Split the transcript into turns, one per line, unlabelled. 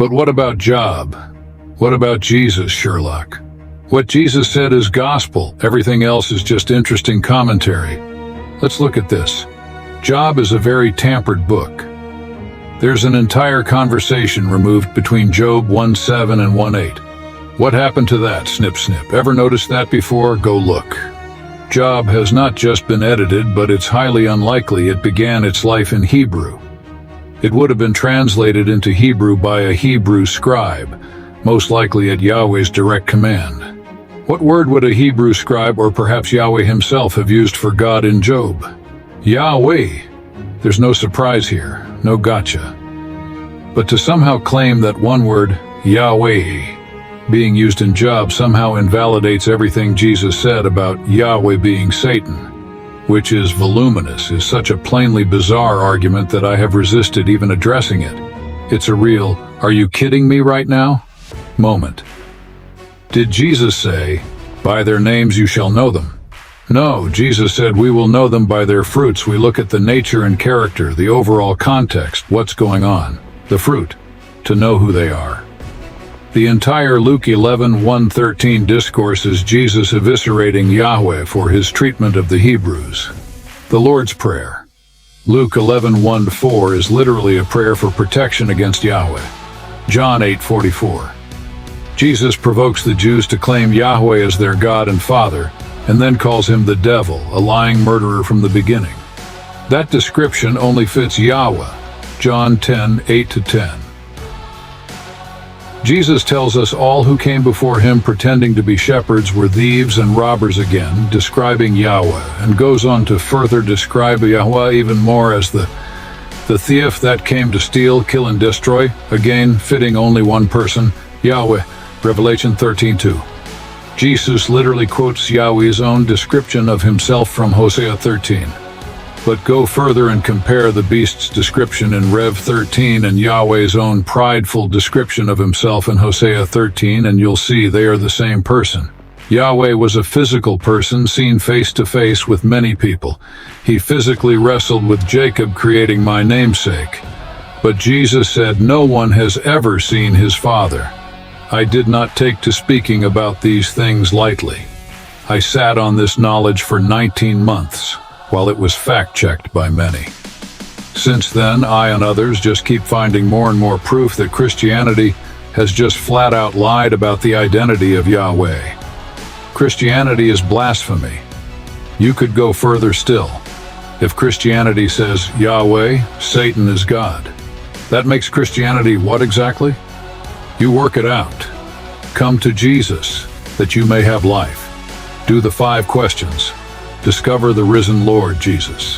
But what about Job? What about Jesus, Sherlock? What Jesus said is gospel. Everything else is just interesting commentary. Let's look at this. Job is a very tampered book. There's an entire conversation removed between Job 1:7 and 1:8. What happened to that? Snip, snip. Ever noticed that before? Go look. Job has not just been edited, but it's highly unlikely it began its life in Hebrew. It would have been translated into Hebrew by a Hebrew scribe, most likely at Yahweh's direct command. What word would a Hebrew scribe, or perhaps Yahweh himself, have used for God in Job? Yahweh. There's no surprise here, no gotcha. But to somehow claim that one word, Yahweh, being used in Job somehow invalidates everything Jesus said about Yahweh being Satan, which is voluminous, is such a plainly bizarre argument that I have resisted even addressing it. It's a real, are you kidding me right now? Moment. Did Jesus say, by their names you shall know them? No, Jesus said we will know them by their fruits. We look at the nature and character, the overall context, what's going on, the fruit, to know who they are. The entire Luke 11:1-13 discourse is Jesus eviscerating Yahweh for his treatment of the Hebrews. The Lord's Prayer. Luke 11:1-4 is literally a prayer for protection against Yahweh. John 8:44. Jesus provokes the Jews to claim Yahweh as their God and Father, and then calls him the devil, a lying murderer from the beginning. That description only fits Yahweh. John 10:8-10. Jesus tells us all who came before him pretending to be shepherds were thieves and robbers again, describing Yahweh, and goes on to further describe Yahweh even more as the thief that came to steal, kill, and destroy, again fitting only one person, Yahweh. Revelation 13:2. Jesus literally quotes Yahweh's own description of himself from Hosea 13. But go further and compare the beast's description in Rev 13 and Yahweh's own prideful description of himself in Hosea 13, and you'll see they are the same person. Yahweh was a physical person seen face to face with many people. He physically wrestled with Jacob, creating my namesake. But Jesus said, no one has ever seen his Father. I did not take to speaking about these things lightly. I sat on this knowledge for 19 months. While it was fact-checked by many. Since then, I and others just keep finding more and more proof that Christianity has just flat-out lied about the identity of Yahweh. Christianity is blasphemy. You could go further still. If Christianity says Yahweh, Satan is God, that makes Christianity what exactly? You work it out. Come to Jesus, that you may have life. Do the 5 questions. Discover the risen Lord Jesus.